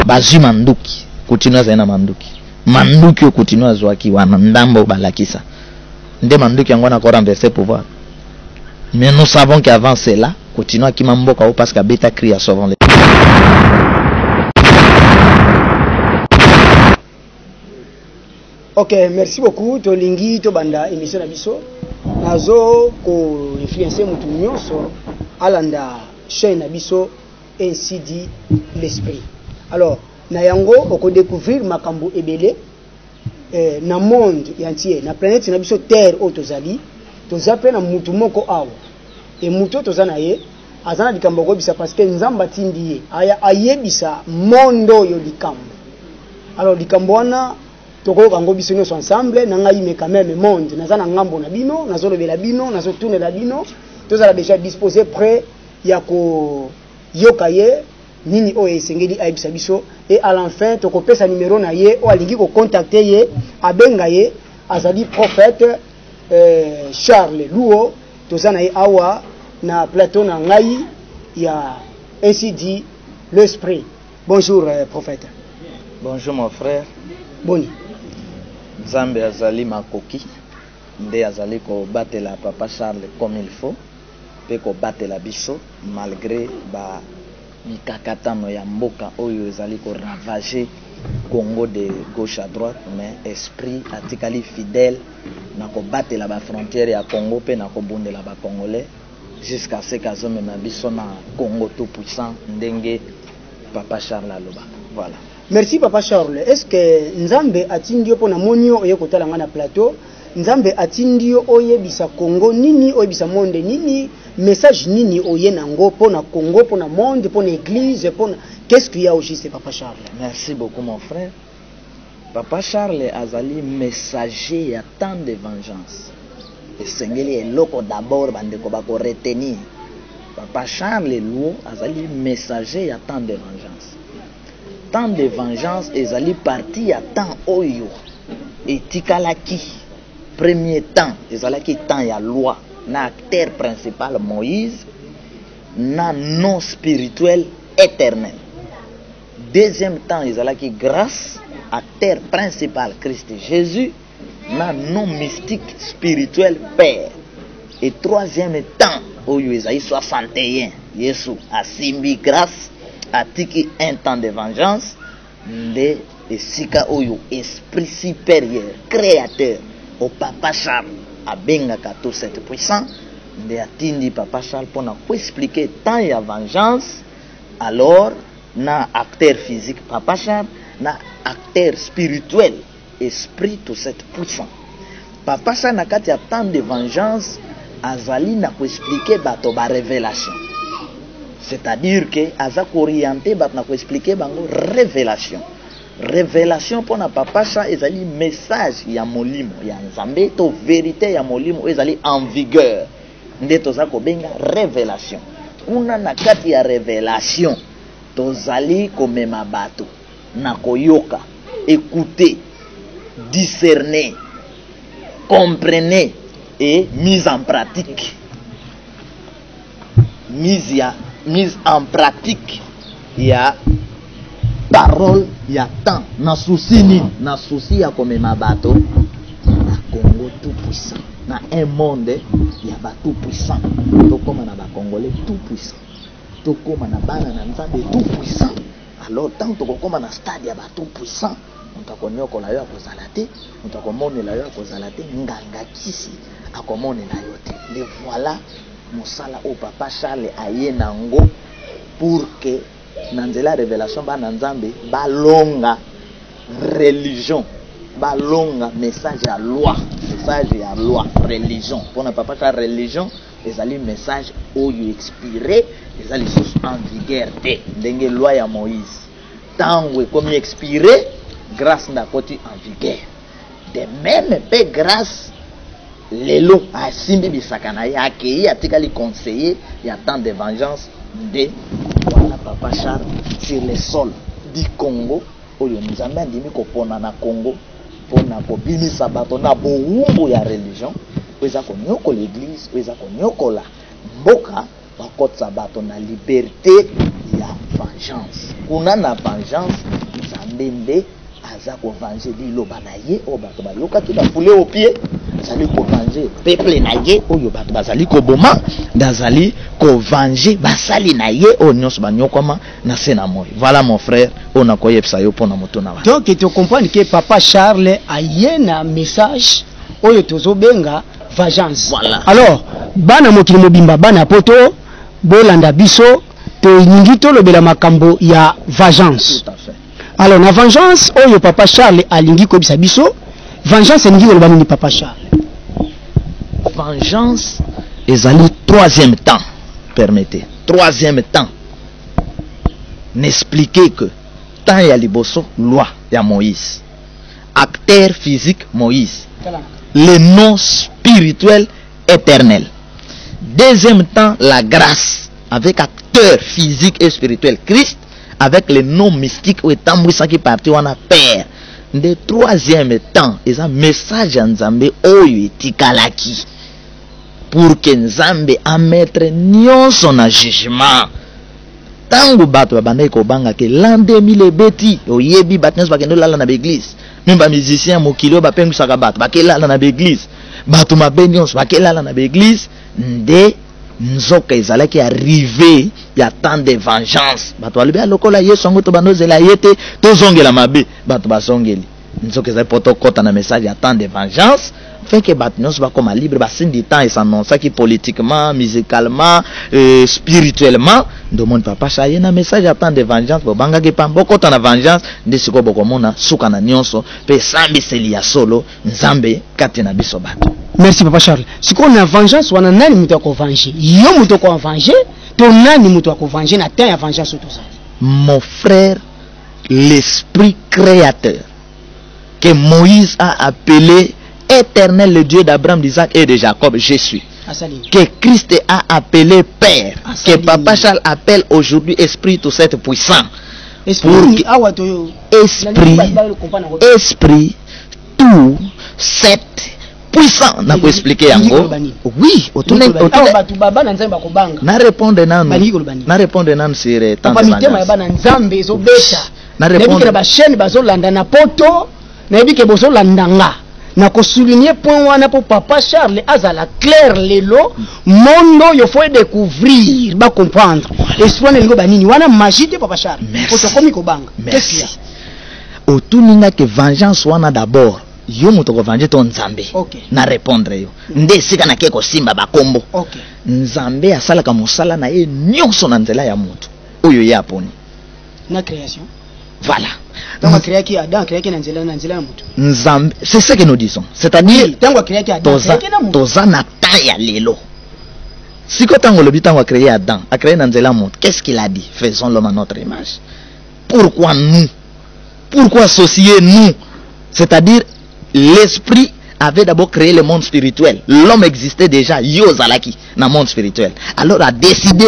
bazi manduki continue zaina manduki manduki o continue zwaki wana ndambo balakisa nde manduki yango na ko renverser pouvoir. Mais nous savons qu'avant cela continue qui mamboka parce que beta crie à sauvant les. Ok, merci beaucoup. Tolingi to banda émission na biso. Nazo ko influencer mutu nyonso alanda chaîne na biso ainsi dit l'esprit. Alors, na yango oko découvrir makambo ebele na monde entier, na planète na biso terre otozali, tozape na mutu moko awa. Et mutu tozana ye azana likambo ko bisa parce que nzamba tindi ye aya ayebisa mondo yo likambo. Alors likambo wana toko kango biso nyonso ensemble na ngai me quand même monde nazana ngambo na bino nazolobela bino nazotourner la bino tozala déjà disposé prêt ya ko yokaye nini o esengeli aibisa biso et à l'enfin toko pesa numéro na ye o alingi ko contacter ye abenga ye azali prophète Charles Luo tozana ye awa na plateau na ngai ya ainsi dit l'esprit. Bonjour prophète. Bonjour mon frère. Boni. Nzambe azali makoki nde azali ko batela papa Charles comme il faut pe ko batela biso malgré ba mikakatano ya mboka oyo ezali ko ravager Congo de gauche à droite mais esprit atikali fidèle na ko batela ba frontière ya Congo pe na ko bondela ba congolais jusqu'à ce qu'azo mema biso na Congo tout puissant ndenge papa Charles aloba. Voilà. Merci papa Charles. Est-ce que Nzambe atindio pona monio oye kotala ngana plateau? Nzambe atindio oye bisa Congo nini oye bisa monde nini message nini oye nango pona Congo pona monde pona église pona qu'est-ce qu'il y a au juste papa Charles? Merci beaucoup mon frère. Papa Charles azali messager ya tant de vengeance. Et sengeli eloko d'abord bande ko bako retenir. Papa Charles Luo azali messager ya tant de vengeance. Tant de vengeance ezali parti à temps oyo etikalaki premier temps ezalaki temps ya loi na acteur principal Moïse na non spirituel éternel. Deuxième temps ezalaki grâce acteur principal Christ Jésus na non mystique spirituel Père. Et troisième temps oyo ezali 61 Yesu asimbi grâce atiki un temps de vengeance de esika oyo esprit supérieur créateur au papa Charles abengaka tout cette puissant de atindi papa Charles pour na expliquer tant ya vengeance alors na acteur physique papa Charles na acteur spirituel esprit tout cette puissant papa Charles na kati ya tant de vengeance azali na ko expliquer bato ba révélation. C'est-à-dire que aza orienté bat na ko expliquer bango révélation. Révélation pour na papa Charles ezali message ya molimo ya Nzambe to vérité ya molimo ezali en vigueur. Nde toza ko benga révélation. Kuna na kati ya révélation tozali komema bato na koyoka, écouter, discerner, comprenez et mise en pratique. Mise en pratique ya parole ya temps na souci ni na souci ya komema bato na Congo tout puissant na un monde ya ba tout puissant to koma na ba congolais tout puissant to koma na bana na Nzambe tout puissant alors tant to koma na stade ya ba tout puissant mutakonyokola yo akozala te mutakomonela yo akozala te nganga kisi akomonela yo te. Le voilà mosala au papa Charles aye nango pour que nanzela révélation ba Nzambe balonga religion balonga message à loi religion pour na papa Charles religion ezali message oyo expiré ezali sous en vigueur te ndenge loi ya Moïse tango comme expiré grâce na koti en vigueur de même pe grâce lelo asimbi bisakana yake yi atikali conseiller ya temps de vengeance de voilà papa Charles sur le sol du Congo oyo Nzambe andimi kopona na Congo pona kobimisa bato na bowumbu ya religion oza konyokola l'église oza konyokola mboka bakotsa bato na liberté ya vengeance kuna na vengeance ndende aza ko venger liloba na ye o bato bayoka ki bafule au pied azali ko venger peuple na ye oyo bato bazali ko boma ndazali ko venger basali na ye o nyonso banyokoma na se na moi. Voilà mon frère, on a koyebsa yo pona moto na wa. Donc tu comprends que papa Charles a un message oyo tozobenga vengeance. Voilà. Alors bana mokili mobimba bana poto bolanda biso to nyingito lobela makambo ya vengeance. Tout à fait. Alors na vengeance oyo papa Charles alingi ko bisa biso vengeance ngi loba ni papa Charles. Vengeance ezali troisième temps, permettez. Troisième temps. N'expliquer que tant ya liboso loi ya Moïse. Acteur physique Moïse. Le nom spirituel éternel. Deuxième temps, la grâce avec acteur physique et spirituel Christ, avec le nom mystique ou étant qui parti on a père. De troisième temps, ils ont message en Nzambe oyo etikalaki pour que Nzambe a mettre nyonso na jugement. Tango bato babandai ko banga ke l'an 2000 ebeti oyebi batnes bakendo lala na l'église. Même ba musicien mokilo ba pengusaka bato bakelala na l'église. Bato mabenions bakelala na l'église nde nzoka ezalaki arrivé ya temps de vengeance. Bato alobi lokola yesu ngo to banozela yete to zongela mabe bato basongeli. Nzoka ezali poto kota na message ya temps de vengeance. Fait que batnos va comme libre ba sin du temps et s'annonce qui politiquement, musicalement, spirituellement demande papa chaye na message à temps de vengeance bo banga ke pamboko ta na vengeance de siko boko mona suka na nyonso pe sambi selia solo nzambe kati na biso bato. Merci papa Charles. Siko na vengeance wana nani muto ko venger? Yo muto ko venger, to nani muto ko venger na temps ya vengeance tout ça. Mon frère, l'esprit créateur que Moïse a appelé éternel, le Dieu d'Abraham, d'Isaac et de Jacob, je suis. Que Christ a appelé Père, que Papa Charles appelle aujourd'hui Esprit tout cette puissant. Esprit tout cette puissant. N'a pas expliqué encore. Oui, n'a répondu nan sur tant de vengeance. Na ko souligner point wana pour papa Charles azala clair lelo mondo yo faut découvrir ba comprendre esprit na lingo banini wana magie de papa Charles otokomi ko banga. Merci. Otuninga que vengeance wana d'abord yo moto ko venger ton Nzambe. Okay. Na répondre yo nde sika na keko simba ba kombo. Okay. Nzambe asalaka musala na ye nyonso na nzela ya moto oyo ya poni na création. Voilà. C'est ce que nous disons. C'est-à-dire, Tozana Taya Lelo. Si quand on a créé Adam, a créé Nanzela Monde, qu'est-ce qu'il a dit? Faisons l'homme à notre image. Pourquoi nous? Pourquoi associer nous? C'est-à-dire, l'esprit avait d'abord créé le monde spirituel. L'homme existait déjà, Yozalaki, dans le monde spirituel. Alors a décidé.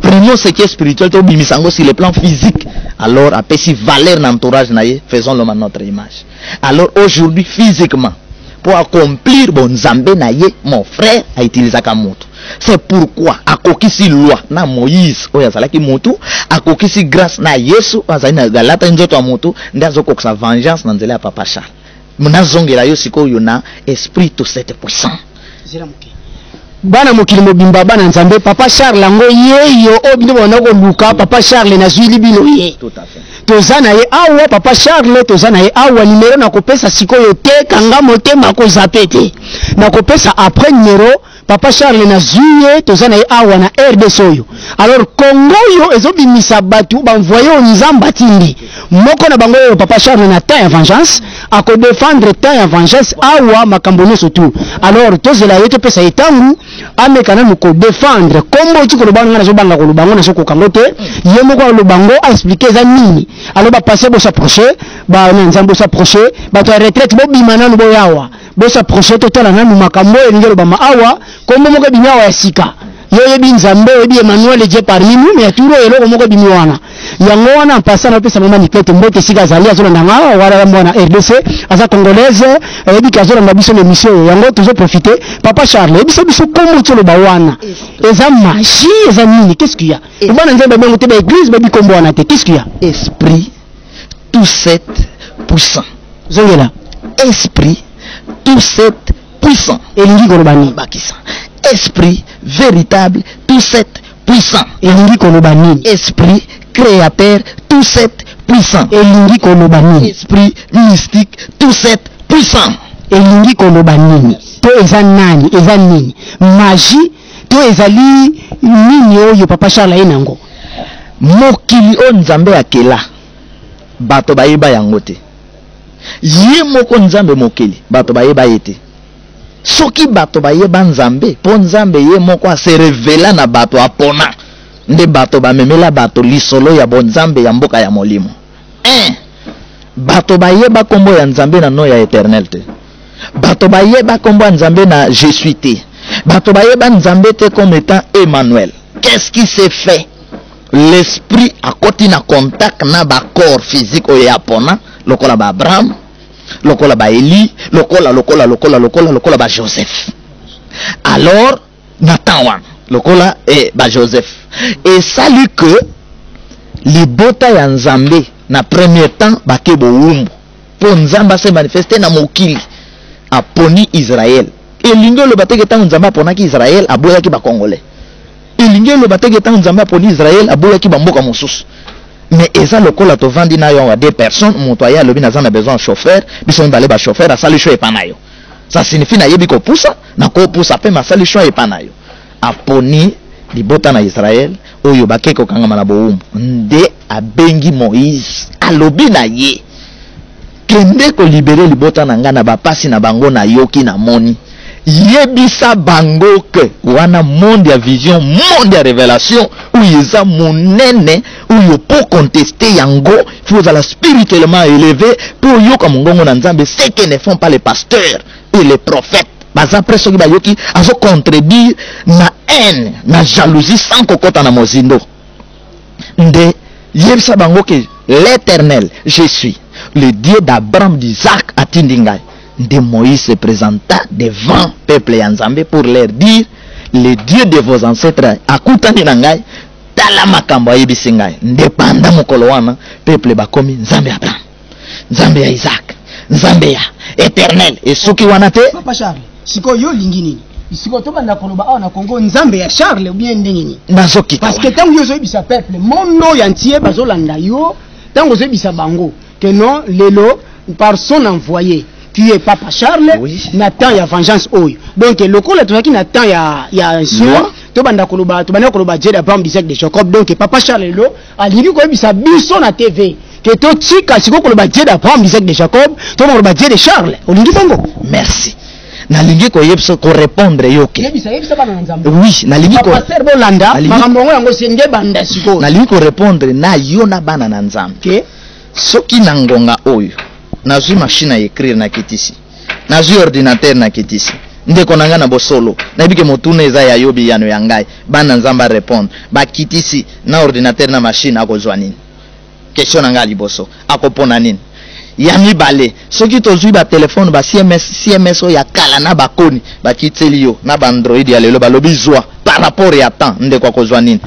Prenons ce qui est spirituel, sur le plan physique. Alors, après si valeur l'entourage, faisons l'homme à notre image. Alors, aujourd'hui, physiquement, pour accomplir bon Nzambe naye, mon frère a utilisé Kamoto. C'est pourquoi, à kokisi loi, na Moïse, oya salaki moto, à kokisi grâce na Yesu, na galata njoto moto, ndazo koksa vengeance na nzela papa Charles. Muna zongela yo siko yona esprit tout cette puissant. Bana mokili mobimba bana Nzambe papa Charles lango yeyo obino bona ko luka papa Charles na zwili bino ye. Tout à fait. Tozana ye awa papa Charles tozana ye awa numéro na kopesa sikoyo te kanga motema ko zapete. Na kopesa après numéro papa Charles na zuye tozana ye awa na RDC oyo. Alors Congo yo ezobimisa batu banvoye o Nzamba tindi. Moko na bango yo papa Charles na temps ya vengeance ako défendre temps ya vengeance awa makambo nyonso tu. Alors tozela ye to pesa etangu amekana muko défendre kombo ti ko lobanga na zo banga ko lobango na so ko kango te ye moko lobango a expliquer za nini alors ba passer bo s'approcher ba na Nzambo s'approcher ba to retraite bo bimana no bo yawa bo s'approcher total na mu makambo e ngelo ba ma awa kombo moko bimya wa sika ye bi Nzambe e bi Emmanuel je parmi nous mais turo eloko moko bimwana yango wana passa na pesa mama nikete mbote sika zali azola ndanga wala mwana RDC aza congolaise e bi kazola na biso l'émission yango toujours profiter papa Charles e biso comme tolo ba wana eza magie eza nini qu'est-ce qu'il y a bana Nzambe bango te ba église ba bi kombo wana te qu'est-ce qu'il y a esprit tous sept puissants. Zongela. Esprit, tous sept puissants. Elingi kolobani. Bakisa. Esprit véritable, tous sept puissants. Elingi kolobani. Esprit créateur, tous sept puissants. Elingi kolobani. Esprit mystique, tous sept puissants. Elingi kolobani. To eza nani, eza nini? Magie, to ezali nini oyo Papa Charles enango. Mokili o nzambe akela. Bato bayeba yango te. Ye moko nzambe mokili, bato bayeba yete. Soki bato bayeba nzambe, po nzambe ye moko a se revela na bato apona. Nde bato bamemela bato lisolo ya bonzambe ya mboka ya molimo. Bato bayeba kombo ya nzambe na no ya éternel te. Bato bayeba kombo ya nzambe na je suis te. Bato bayeba nzambe te comme étant Emmanuel. Qu'est-ce qui s'est fait? L'esprit a côté na contact na ba corps physique o ya pona, lokola ba Abraham, lokola ba Eli, lokola ba Joseph. Alors Nathan lokola ba Joseph. Et salut que les bota ya nzambe na premier temps ba kebo wumbu. Po nzamba se manifester na mokili aponi Israël. Et lingo le bateke tant nzamba pona ki Israël aboya ki ba Congolais. Elingi le bateke tant nzamba poni Israël aboya ki ba mboka mosusu. Mais eza lokola to vandi na yo wa deux personnes motoya lobi na zana besoin chauffeur biso mbale ba chauffeur asali choix epanayo. Ça signifie na yebi ko poussa na ko poussa pe masali choix epanayo. Aponi libota na Israël oyo bakeko kangama na boumbu nde abengi Moïse alobi na ye kende ko libérer libota na nga na bapasi na bango na yoki na moni yebisa bango ke wana monde ya vision, monde ya révélation où yeza monene où yo pour contester yango faut la spirituellement élevé pour yoka mongongo na nzambe ce que ne font pas les pasteurs et les prophètes. Baza preso ki bayoki azo contredire na haine na jalousie sans kokota na mozindo nde yebisa bango ke l'Éternel je suis le Dieu d'Abraham, d'Isaac atindi ngai. De Moïse se présenta devant peuple Yanzambe pour leur dire le Dieu de vos ancêtres akutani na ngai tala makambo ayebisi ngai nde panda mokolo wana peuple bakomi nzambe ya Abraham, nzambe ya Isaac, nzambe ya Éternel. Et soki wana te Papa Charles siko yo lingi nini siko to banda koloba awa na Congo nzambe ya Charles ou bien ndengini nazoki parce que tango yo zo bisa peuple mondo yantier bazolanda yo tango zo bisa bango que non lelo par son envoyé qui est Papa Charles, oui. Nathan ya vengeance oyo. Donc le coup là qui Nathan ya ancien to banda koloba Dieu d'Abraham, d'Isaac, de Jacob. Donc Papa Charles lo alingi ko bisa biso na TV que to tika siko koloba Dieu d'Abraham, d'Isaac, de Jacob, to koloba Dieu de Charles. Olingi bongo. Merci. Nalingi ko yebso ko répondre yoke. Yebisa bana nzambe. Oui, nalingi ko pasteur Bolanda, makambo yango senge banda siko. Nalingi ko répondre na yo na bana na nzambe. Okay. Soki na ngonga oyo nazwi machine à écrire na kitisi nazwi ordinateur na kitisi ndeko nanga na bosolo nayebike motuna eza ya yobi yano ya ngai bana nzamba répondre ba kitisi na ordinateur na machine akozwa nini question nanga liboso akopona nini ya mibale soki tozwi ba téléphone ba CMS ya kala na bakoni ba kiteli yo na ba Android ya lelo balobi zwa par rapport ya temps ndeko akozwa nini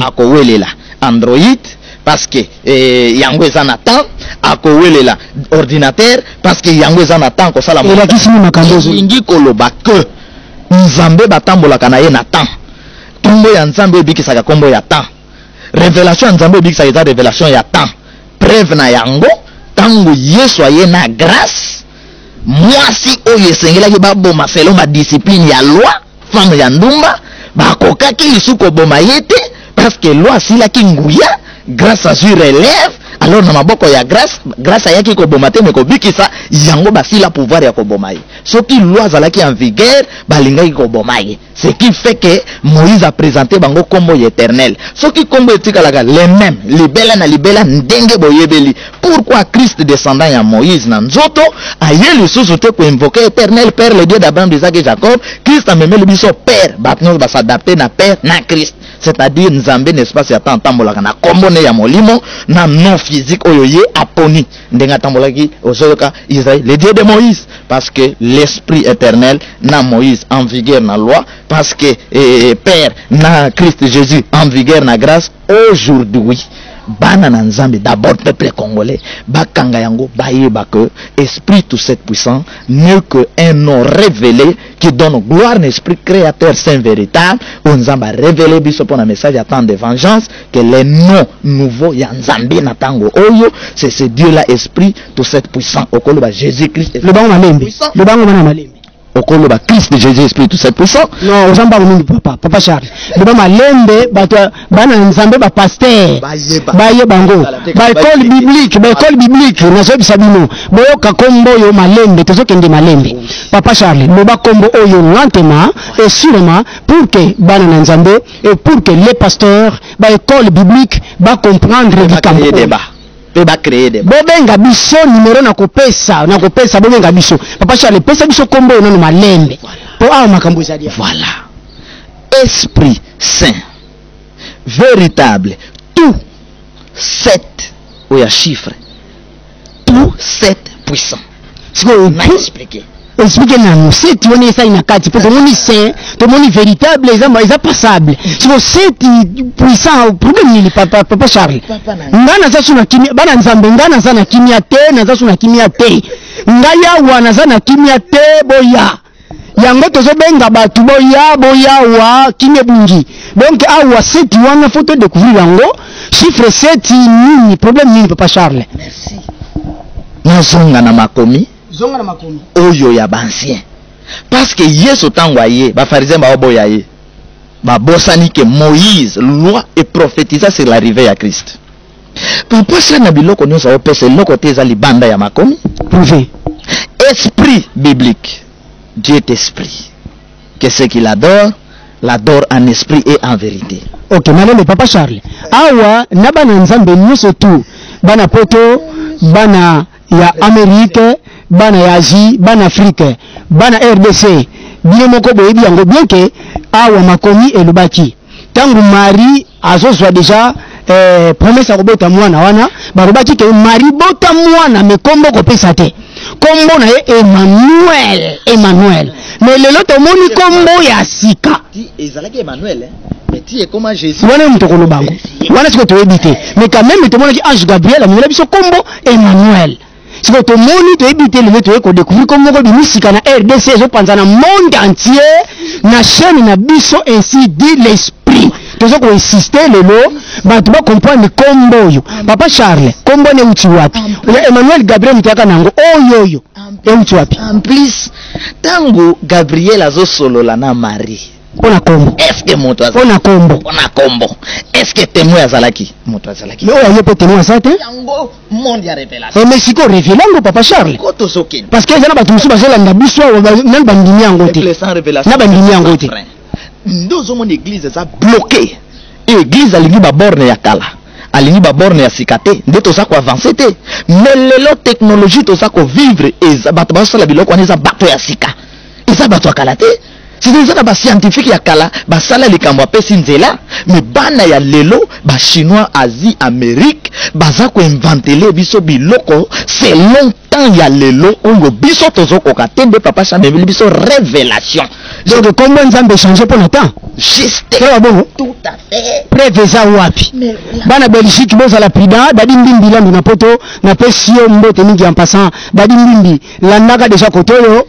akowelela Android parce que yango eza na temps akowelela ordinateur parce que yango eza na temps kosala ingi koloba ke nzambe batambolaka na ye na temps kombo ya nzambe ebikisaka kombo ya temps révélation ya nzambe ebikisaka eza révélation ya temps preuve na yango tango yesu aye na grâce mwasi oyo esengelaki baboma selon badiscipline ya loi femme ya ndumba bakokaki lisu koboma ye te parce que loi asilaki nguya grâce à Dieu relève alors na maboko ya grâce ayaki ko bomate me ko bikisa yango basila pouvoir ya ko bomaye soki loi zalaki en vigueur balingaki ko bomaye ce qui fait que Moïse a présenté bango kombo éternel soki kombo etikalaka les mêmes libela na libela ndenge boyebeli pourquoi Christ descendant ya Moïse na nzoto aye lisusu te ko invoquer éternel père le Dieu d'Abraham, d'Isaac et Jacob Christ a memeli biso père batno ba s'adapter na père na Christ c'est-à-dire nzambe n'espace ya temps tambolaka na kombo ne ya molimo na non physique oyo ye aponi ndenga tambolaki ozoyoka Israël le Dieu de Moïse parce que l'esprit éternel na Moïse en vigueur na loi parce que père na Christ Jésus en vigueur na grâce aujourd'hui bana na nzambe d'abord peuple congolais bakanga yango bayeba que esprit tout cette puissant n'est que un nom révélé qui donne gloire à l'esprit créateur saint véritable on nzamba révélé biso pour un message à temps de vengeance que les noms nouveaux ya nzambe na tango oyo c'est ce Dieu là esprit tout cette puissant okolo ba Jésus Christ le bango malembe le bango bana malembe okolo ba Christ Jésus esprit tout cette puissant non ozamba mingi papa Charles le bango malembe bato bana nzambe ba pasteur baye bango ba école biblique na so bisabino boyoka kombo yo malembe tozokende malembe papa Charles le ba kombo oyo lentement et sûrement pour que bana na nzambe et pour que les pasteurs ba école biblique ba comprendre le camp ba créer des bobenga biso numéro na kopesa bobenga biso papa Charles pesa biso kombo non malembe po a makambo zadia voilà esprit saint véritable tout 7 ou ya chiffre tout 7 puissant ce qu'on m'a expliqué na nous c'est tu on ça inakati pour tout saint tout monde véritable les passable c'est c'est puissant problème ni papa Charles ngana za suna kimia bana nzambe ngana za na kimia te na za suna kimia te ngaya wana za na kimia te boya yango tozobenga batu boya wa kimia bungi donc awa c'est wana photo découvrir yango chiffre 7 ni problème ni papa Charles merci nazonga na makomi zonga na makomi oyo ya bancien parce que yeso tango aye ba pharisien ba boya ye ba bosani que Moïse loi et prophétisa sur l'arrivée à Christ papa ça na biloko nyonso opesa loko teza libanda ya makomi prouvé esprit biblique Dieu est esprit que ce qu'il l'adore en esprit et en vérité. OK malele papa Charles awa na bana nzambe nyonso tu bana poto bana ya Amérique bana ya Asie bana Afrique bana RDC bino moko boyebi yango bien que awa makomi elubaki tangu Marie azozwa déjà promesse ya kobota mwana wana barobaki ke Marie bota mwana mekombo kopesa te kombo na ye Emmanuel mais lelo tomoni kombo ya sika ezalaki Emmanuel mais tu es comme Jésus wana mtokolo bango wana siko toyebi te mais quand même tomoni ange Gabriel amela biso kombo Emmanuel siko tomoni toyebi te lelo toye ko découvrir kombo ko bimisika na RDC zo panza na monde entier na chaîne na biso ainsi dit l'esprit tozo ko insister lelo bato ba comprendre kombo yo papa Charles kombo ne uti wapi Emmanuel Gabriel mutaka nango oyo uti wapi en plus tango Gabriel azo solola na Marie pona kombo est-ce que moto pona kombo est-ce que témoin azalaki moto azalaki mais oyo pe témoin ça te yango monde ya révélation mais siko révélango papa Charles koto sokin parce que ezana bato musu bazela na biso na bandimi yango te na bandimi yango te ndozo mon église ça bloqué église alingi ba borne ya kala alingi ba borne ya sikate nde toza ko avancer te mais lelo technologie toza ko vivre eza bato basala biloko wana eza bato ya sika eza bato ya kala te c'est ça ba scientifique ya kala basala likambo apesi nzela mais bana ya lelo ba chinois Asie Amérique baza ko inventele biso biloko c'est longtemps ya lelo oyo biso tozoko katende papa chamebili biso révélation donc comment nzambe changer pour le temps juste tout à fait préveza wapi bana Belgique boza la prida dadi mbimbi landu na poto na pesio mbote mingi en passant dadi mbimbi landaka déjà kotoyo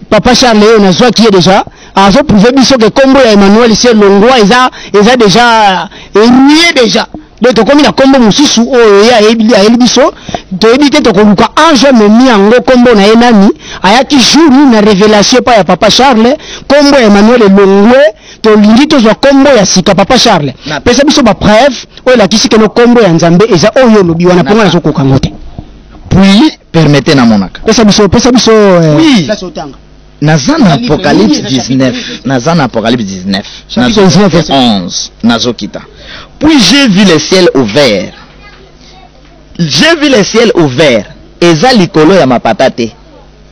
papa Charles na zwa qui est déjà azo prouver biso que kombo ya Emmanuel c'est longwa eza déjà érué déjà donc to komi na kombo mususu oyo ya ebi biso to ebite to koluka ange memi yango kombo na ye nani ayaki jour na révélation pa ya papa Charles kombo ya Emmanuel longwe to lingi to zwa kombo ya sika papa Charles pesa biso ba preuve oyo la kisike no kombo ya nzambe eza oyo lobi wana ponga na zokoka ngote puis permettez na monaka pesa biso oui la sotanga Nazan Apocalypse 19 verset 11 Nazokita. Puis j'ai vu le ciel ouvert eza likolo ya mapatate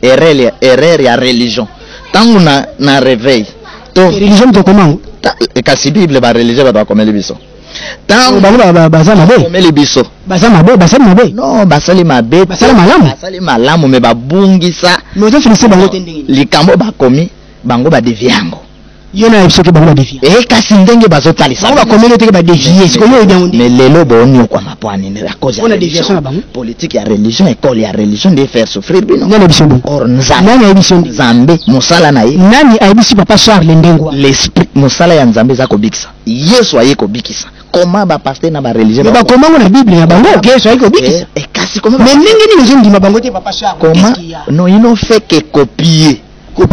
erreur ya religion tangu na réveil to religion to comment kasi bible ba religion ba komeli biso tangu baza mabe komeli biso baza mabe non basali mabe basali malamu me babungisa mais to finissé bango tendingi likambo bakomi bango ba deviango yona ebiso ke bango dévier et kasi ndenge bazotalisa bango bakomeli te ke badévier siko yo bien mais lelo boni kwa mapwani ne à cause on a ya déviation bango politique ya religion école ya religion de faire souffrir bino nani ebiso bon or nani ebiso nzambe musala na ye nani ebisi papa Charles ndengwa l'esprit musala ya nzambe za kobikisa yesu aye kobikisa comment ba pasteur na ba religion ba comment na bible ya bango ke yesu aye kobikisa et kasi comment mais ndenge ni nzo ndima bango te papa Charles comment non ils n'ont fait que copier quoi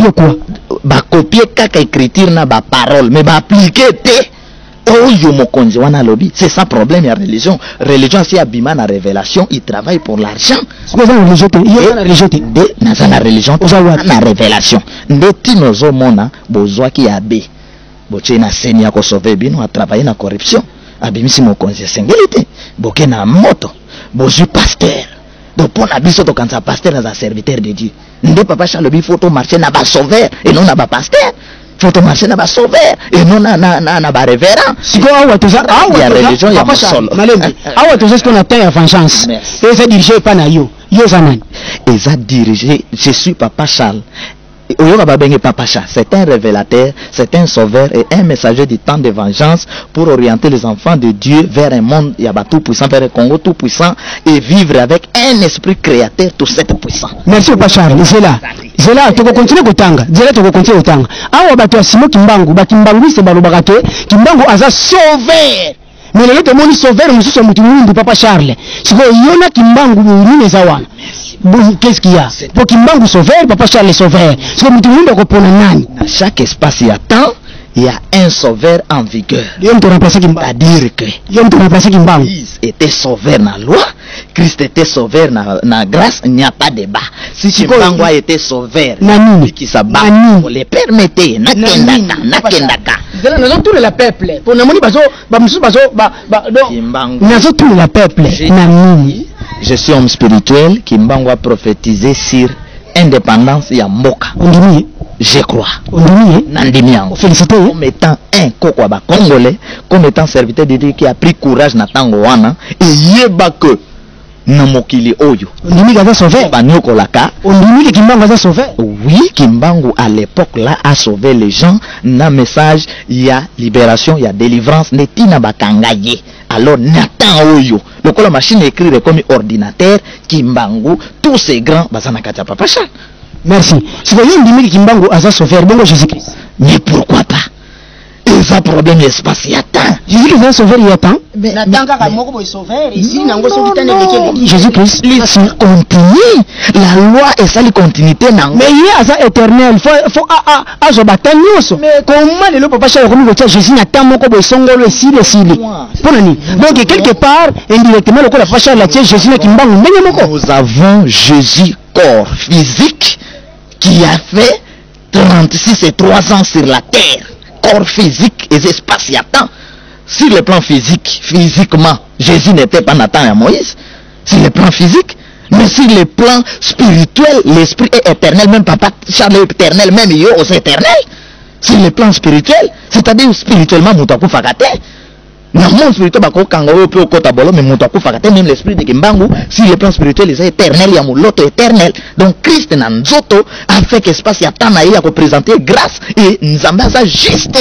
ba copier kaka écriture na ba parole mais ba appliquer te oyo mokonzi wana lobi c'est ça problème ya religion si abima na révélation il travaille pour l'argent c'est quoi la religion de na religion na révélation nde tinozo mona bozwaki ya be boche na seni ya ko sauver bino a travailler na corruption abimisi mokonzi sengeli te boke na moto bozu pasteur donc pour la biso to kanza pasteur na serviteur de Dieu nde papa Charles bi faut marcher na ba sauveur et non na ba pasteur faut marcher na ba sauveur et non na ba révérend siko awa toza ya religion ya solo malembe awa toza ce qu'on appelle la vengeance et ça dirigé pas na yo zanani et ça dirigé je suis papa Charles. Papa Charles, c'est un révélateur, c'est un sauveur et un messager du temps de vengeance pour orienter les enfants de Dieu vers un monde tout puissant, vers un Congo tout puissant et vivre avec un esprit créateur tout cet puissant. Merci Papa Charles, c'est là, tu vas continuer kutanga, awa bato ya Simo Kimbangu, bakimbangu se balobaka te, Kimbangu aza sauveur. Mais le te moni sauveur mususu mutu mwindi Papa Charles. Siko yona Kimbangu mwini zawana. Bon, qu'est-ce qu'il y a? Pour Kimbangu sauveur, Papa Charles sauveur. Siko mutu mwindi akopona nani? Dans chaque espace il y a temps, il y a un sauveur en vigueur. Yom te remplacer Kimbangu. C'est-à-dire que Yom te remplacer Kimbangu. Christ était sauveur dans la loi, Christ était sauveur dans la grâce, il n'y a pas de débat. Si Kimbangu a été sauveur, qui s'abat, on les permettait, nakendaka. Nous avons tout le peuple. Pour nous dire, nous avons tout le peuple. Je suis homme spirituel. Kimbangu a prophétisé sur indépendance et Mboka. Je crois. Comme étant un Kokwaba Congolais, comme étant serviteur de Dieu qui a pris courage na tango wana et yeba que na mokili oyo. Oui, Kimbangu à l'époque là a sauvé les gens. Na message, il y a libération, il y a délivrance. Netina bakangaye. Alors Nathan oyo. Le la machine écrire comme ordinateur, Kimbangu, tous ces grands bazana katia Papa Charles. Merci. Si vous voyez Kimbangu a sauvé bon Jésus-Christ. Mais pourquoi pas? Et ça problème espace il y a temps. Jésus-Christ a sauvé il y a temps. Jésus-Christ continue. La loi est ça la continuité. Mais il y a éternel. Faut mais comment le papa Charles comme Jésus n'attend moko boy songolo ici. Donc quelque part indirectement le papa Charles la Jésus Kimbangu. Nous avons Jésus corps physique qui a fait 36 et 3 ans sur la terre. Corps physique et espace il y a temps. Sur le plan physique, physiquement, Jésus n'était pas Nathan et Moïse. Sur le plan physique, mais sur le plan spirituel, l'esprit est éternel, même Papa Charles est éternel, même il est aussi éternel. Sur le plan spirituel, c'est-à-dire spirituellement, Moutakou Fakate. Dans le monde spirituel, même l'esprit de Kimbangu, sur le plan spirituel, il est éternel, il y a l'autre éternel. Donc Christ Nanzoto a fait qu'espace, il y a tant à présenter grâce et Nzamba ça juste.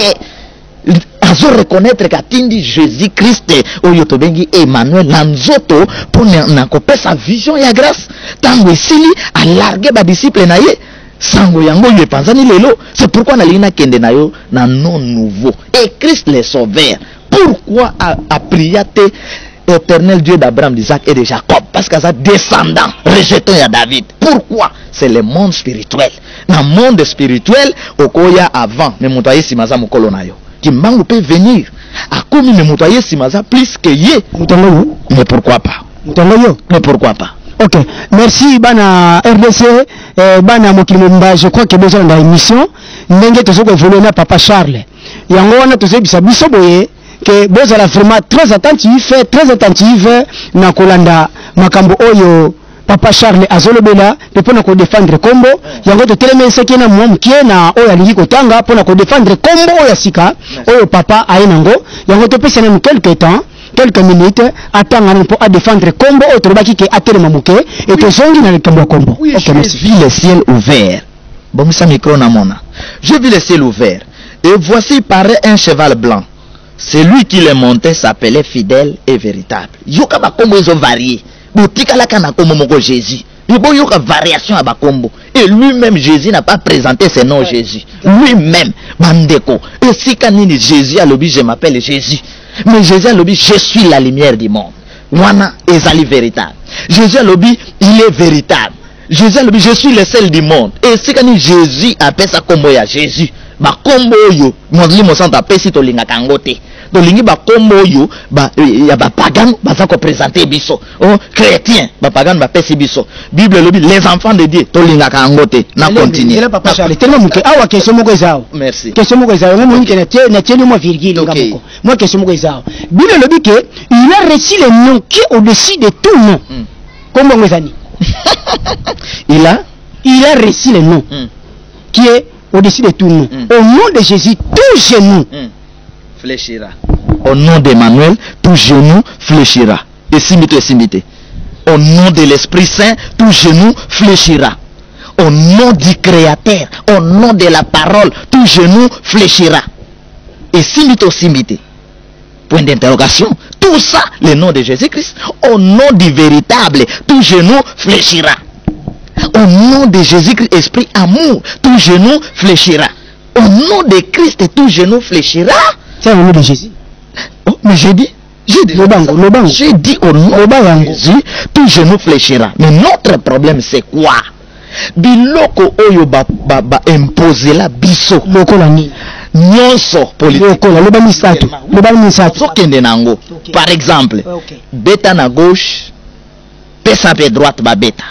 À reconnaître qu'Atindi Jésus-Christ au Yotobengi Emmanuel Nanzoto pour n'accomplir sa vision et la grâce. Tango isili a largué ba disciple naye. Sango yango yepanzani lelo. C'est pourquoi na lina kende na yo na non nouveau. Et Christ les sauveur. Pourquoi a prié éternel Dieu d'Abraham, d'Isaac et de Jacob? Parce qu'il y a descendant rejeté à David. Pourquoi? C'est le monde spirituel. Dans le monde spirituel, okoya avant, mais moutaye simaza mukolo na yo. Kimbangu peut venir. A comme me moutaye simaza plus que ye. Mais pourquoi pas? Mais pourquoi pas? Ok, merci bana RDC, bana Mokimomba, je crois que besoin d'une émission. Ndenge tozoko évoluer na Papa Charles. Yango wana tozebisa biso boye que bozala vraiment très attentif na kolanda makambo oyo Papa Charles azolobela pona ko défendre kombo yango to telemese kena muamkie na oyo alingi kotanga pona ko défendre kombo oyo sika oyo papa ayenango yango to pesa na quelque temps quelques minutes attendre pour à défendre kombo oyo tobaki ke atelema muke et to zongi na likambo kombo. Oui, okay, je vis le ciel ouvert. Bon ça micro na mona. Je vis le ciel ouvert. Et voici paraît un cheval blanc. Celui qui le montait s'appelait fidèle et véritable. Yoka bakombo ils ont varié. Boutika la kana komo moko Jésus. Il y a une variation à Bakombo. Et lui-même, Jésus n'a pas présenté ses noms Jésus. Lui-même, Bandeko. Et si kanini Jésus a l'objet, je m'appelle Jésus. Mais Jésus a l'objet, je suis la lumière du monde. Wana ezali véritable. Jésus a l'objet, il est véritable. Jésus a l'objet, je suis le seul du monde. Et si kanini Jésus appelle ça comme ya Jésus. Bakombo yo, mondli mo santa pesi to linga kangote. To lingi bakombo yo, ya ba pagan, baza ko présenter biso. Oh, chrétien, ba pagan ba pesi biso. Bible lobi les enfants de Dieu to linga kangote. Na continue. C'est là papa Charles. Tellement muke. Awa question moko ezao. Merci. Question moko ezao. Moi muke na tieni moi virgule ngaboko. Moi question moko ezao. Bible lobi que il a reçu le nom qui est au-dessus de tout nom. Comment on ezani? Il a reçu le nom qui est au-dessus de tout nom. Au nom de Jésus, tout genou fléchira. Au nom d'Emmanuel, tout genou fléchira. Et simité. Au nom de l'Esprit Saint, tout genou fléchira. Au nom du Créateur, au nom de la parole, tout genou fléchira. Et simité. Point d'interrogation. Tout ça, le nom de Jésus-Christ. Au nom du véritable, tout genou fléchira. Au nom de Jésus-Christ, esprit amour, tout genou fléchira. Au nom de Christ, tout genou fléchira. C'est le nom de Jésus. Oh, mais j'ai dit au nom de Jésus, tout genou fléchira. Mais notre problème, c'est quoi? Biloko oyo ba imposer la biso. Nyonso politique. Par exemple, bêta na gauche, pesa pe droite ba bêta.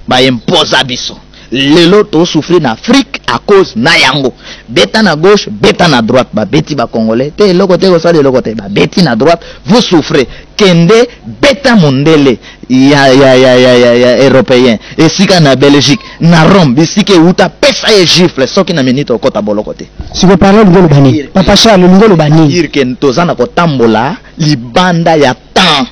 Ba imposa biso. Lelo to souffrir en Afrique à cause na yango. Bêta na gauche, bêta na droite, ba bêti ba congolais. Te le côté ko ça de le côté, ba bêti na droite, vous souffrez. Kende bêta mondele ya européen. Et sika na Belgique, na Rome, bisike uta pesa e gifle, soki na minito kota bolo côté. Si vous parlez de bani, papa Charles ngolo bani. Dire que tozana ko tambola libanda ya temps.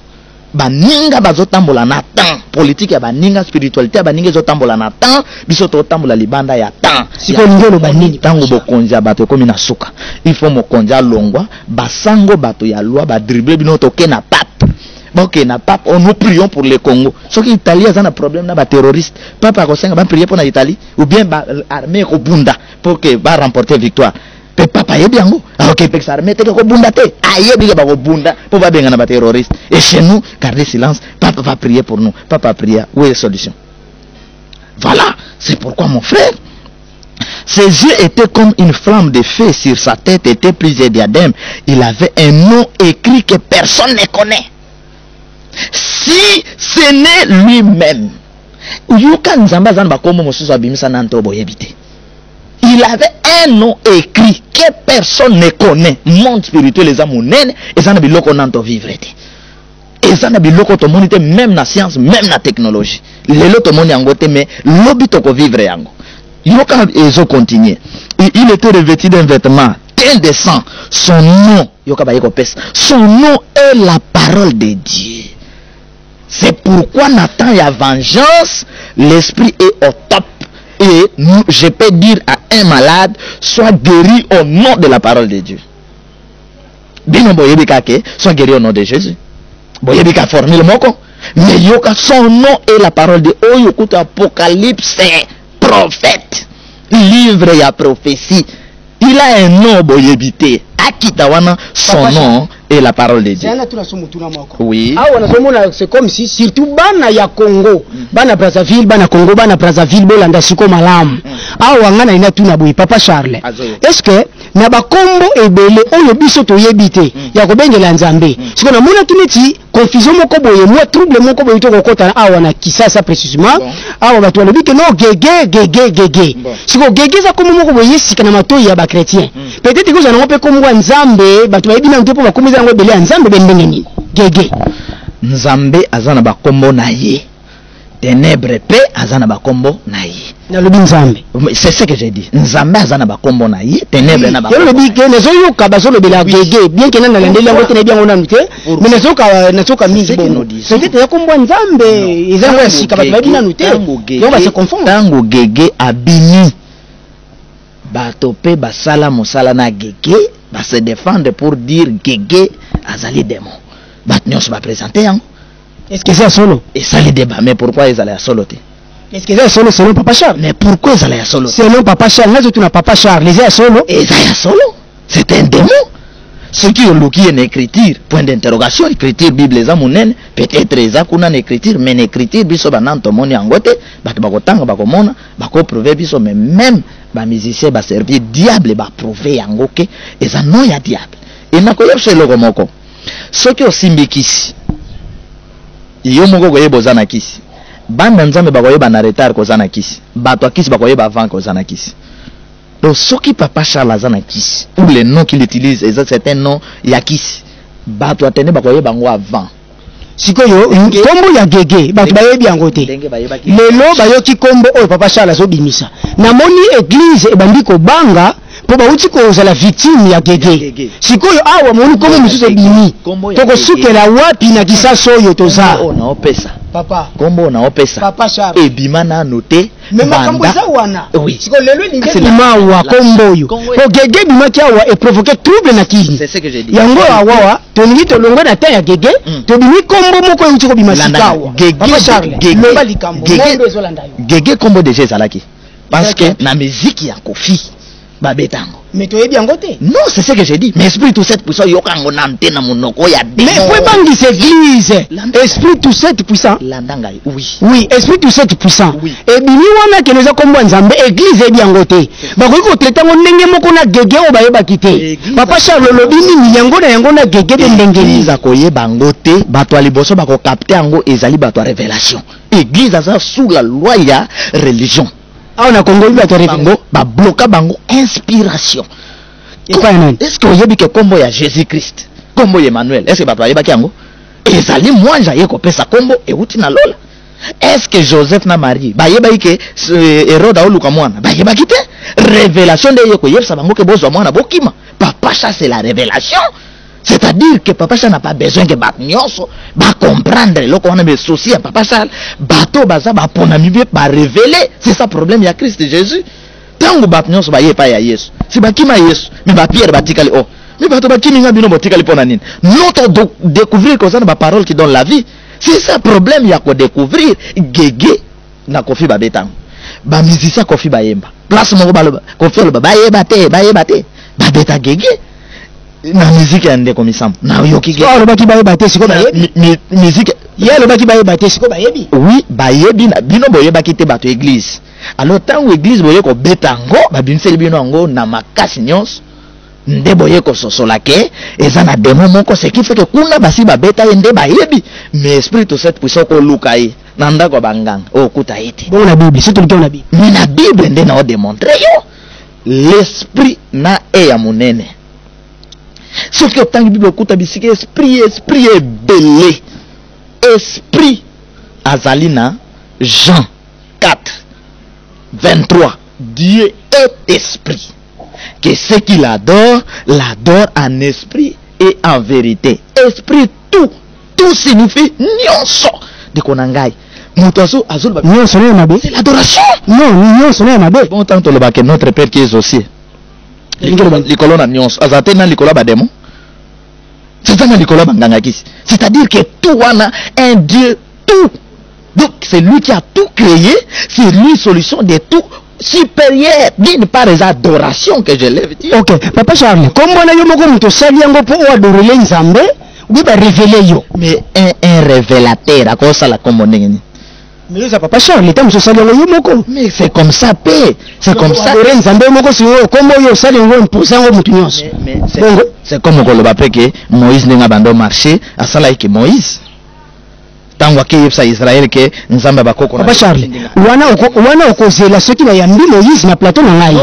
Baninga bazotambola na temps politique ya baninga spiritualité ya baninga zotambola na temps biso to tambola libanda ya temps siko ngolo banini tango bokonja bato komi na suka il faut mokonja longwa basango bato ya loi ba dribbler bino to ke na pape boke na pape on nous prions pour le Congo soki Italie a un problème na ba terroriste papa ko senga ba prier pour na Italie ou bien ba armée ko bunda pour que ba remporter victoire. Pe papa yebi yango ok pe s'armée te ko bunda te ayebi ba ko bunda pour ba benga na ba terroriste et chez nous garder silence papa va prier pour nous papa prier où est la solution. Voilà, c'est pourquoi mon frère ses yeux étaient comme une flamme de feu, sur sa tête étaient plusieurs diadèmes, il avait un nom écrit que personne ne connaît si ce n'est lui-même. Yuka nzamba zan ba komo mosusu abimisa na nto boyebite. Il avait un nom écrit que personne ne connaît. Monde spirituel, les amounènes, et ça n'a pas biloko nanto vivre. Et ça n'a pas biloko to monite, même la science, même la technologie. Les loto moni angote, mais l'obito ko vivre yango. Yoka ezo continue. Il était revêtu d'un vêtement teint de sang. Son nom, yoka ba yeko pes. Son nom est la parole de Dieu. C'est pourquoi Nathan y a vengeance, l'esprit est au top. Et je peux dire à un malade, sois guéri au nom de la parole de Dieu. Bino boyebika ke, sois guéri au nom de Jésus. Boyebika formule moko. Mais yoka, son nom est la parole de Dieu. Oyokuta Apocalypse, prophète, livre et prophétie. Il a un nom boyebité. Akitawana, son nom est la parole de Dieu. Oui. C'est comme si, surtout bana ya Congo, bana Brazzaville, bana Congo, bana Brazzaville, bolanda siko malam. Wangana ina tuna boy, papa Charles. Est-ce que na ba kombo ebele oyo biso to yebite ya ko bengela nzambe? Siko na mona tuneti confusion moko boye, moi trouble moko boye to kokota awa na kisasa précisément. Awa bato balobi ke no gege. Siko gege za komo moko boye sika na matoyi ya ba chrétien. Peut-être que ça pe komo nzambe bato ba bina ntepo ba komiza ngo ebele nzambe bendengeni. Gege. Nzambe azana ba kombo na ye. Ténèbres pe azana ba kombo na ye. C'est ce que j'ai dit. Nzambe azana ba kombo na ye, ténèbres na ba. Je le dis que les oyoka bazolo bela gege, bien que na landeli ngo tene bien ngona nute, mais nazoka mingi bon. Peut-être ya kombo nzambe, ezanga sika ba bina nute. Yo ba se confond. Tango gege abini. bato pe basala mosala na gege ba se défendre pour dire gege azali démon bat nyonso ba présenter yango. Est-ce que c'est solo? Et ça les débat, mais pourquoi ils allaient à solo? Est-ce que c'est solo selon Papa Charles? Mais pourquoi ils allaient à solo? Selon Papa Charles, là tu n'as Papa Charles, les à solo. Et ils allaient à solo. C'est un démon. Ceux qui ont loqué une écriture, point d'interrogation, écriture Bible les amonen, peut-être les akuna une écriture, mais une écriture biso bananto moni angote, bat bakotanga bakomona, bako prouver biso, mais même ba musicien ba servir diable ba prouver yangoke, et ça non ya diable. Et na koyeb chez le moko. Ceux qui ont simbikisi yo moko koyeba ozana kisi banda nzambe bakoyeba na retard kozana kisi bato akisi bakoyeba avant kozana kisi. Donc soki Papa Charles azana kisi ou le nom qu'il utilise c'est un nom ya kisi bato atene bakoyeba ngo avant. Sikoyo kombo ya gege bato bayebi yango te lelo bayoki kombo oyo Papa Charles azobimisa na moni église ebandi kobanga po bauti kozala victime ya gege. Sikoyo awa moni kombo mususu ebimi tokosukela wapi na kisasa oyo toza naopesa papa kombo naopesa Papa Charles ebima na note mais makambo eza wana. Oui. Sikoyo lelo lingi mawa kombo oyo po gege bimaki awa et provoquer trouble na kini. C'est ce que j'ai dit. Yango awa tolingi tolongo na ta ya gege tobimi kombo moko uti ko bima sikawa Papa Charles loba likambo mondo ezolanda yo gege kombo de Jésus parce que na musique ya Kofi babetango. Mais tu es bien côté. Non, c'est ce que j'ai dit. Mais esprit tout 7 puissant yokango nante na monoko ya démon. Mais faut pas dire c'est église. Esprit tout 7 puissant. Landanga oui. Oui, esprit tout 7 puissant. Oui. Et bini wana ke neza kombo nzambe église e bien côté. Ba ko ko traiter ngo ndenge moko na gege o ba yeba kité. Papa Charles lobini ni yango na gege de ndenge église akoyeba ngote bato aliboso bako capter yango ezali bato a révélation. Église aza sous la loi ya religion. Ah on a congolais bato révélation ba bloquer bango inspiration. Est-ce que vous avez que combo ya Jésus-Christ, combo Emmanuel, est-ce que bato ayeba kiango? Ezali moi jaye ko pesa combo e uti na lola. Est-ce que Joseph na Marie ba yeba ke Hérode a oluka mwana ba yeba kite révélation de yeko yebsa bango ke bozwa mwana bokima. Papa Charles c'est la révélation. C'est-à-dire que Papa Charles n'a pas besoin que bat nyonso ba comprendre le qu'on a be souci à Papa Charles bato baza ba ponami ba révéler, c'est ça problème ya Christ Jésus. Tango bat nyonso ba yepa ya Yesu. Si ba kima Yesu, mais ba Pierre batikali oh. Mais bato ba kimi nga bino batikali pona nini? Notre découvrir que ça ba parole qui donne la vie. C'est ça problème ya ko découvrir gege na Kofi ba betango. Ba musicien Kofi ba yemba. Place moko ba Kofi ba yeba te ba beta gege. Na musique ya ndeko misambo na yoki ge alo baki baye bate siko bayebi musique yelo baki baye bate siko bayebi oui bayebi na bino boye baki te bato église alors tango église boye ko betango ba binseli bino ngo na makasi nyonso nde boye ko sosola ke eza na démon moko ce qui fait que kuna basi ba beta nde bayebi mais esprit to cette puissance ko luka ye na ndako banganga o kuta ite bon na bible c'est tout le temps na bible mais na bible nde na o démontrer yo l'esprit na e ya munene. Ce que tant que Bible écoute bisiki esprit est belé. Esprit azalina Jean 4 23. Dieu est esprit. Que ce qu'il adore, l'adore en esprit et en vérité. Esprit tout signifie nyonso de konangai. Mutoso azul nyonso na mabe. C'est l'adoration. Non, nyonso na mabe. Bon tant que le bac notre Père qui est aussi. Likolo na nyonso azate na likolo ba démon c'est ça na likolo banganga kisi c'est-à-dire que tout wana un Dieu tout donc c'est lui qui a tout créé c'est lui solution de tout supérieur d'une part les adorations que je lève Dieu. OK Papa Charles kombo na yo moko muto sali yango po o adorer nzambe ou ba révéler yo mais un révélateur à cause la kombo ndenge. Mais ça Papa Charles l'état monsieur sali yango yo moko mais c'est comme ça paix c'est comme ça nzambe moko si yo kombo yo sali yango pour ngo mutu nyonso mais c'est comme ko le bape que Moïse n'enga bando marché à sala que Moïse tango ke yebsa Israël que nzamba bakoko Papa Charles wana okozela ceux qui na yambi Moïse na plateau na ngai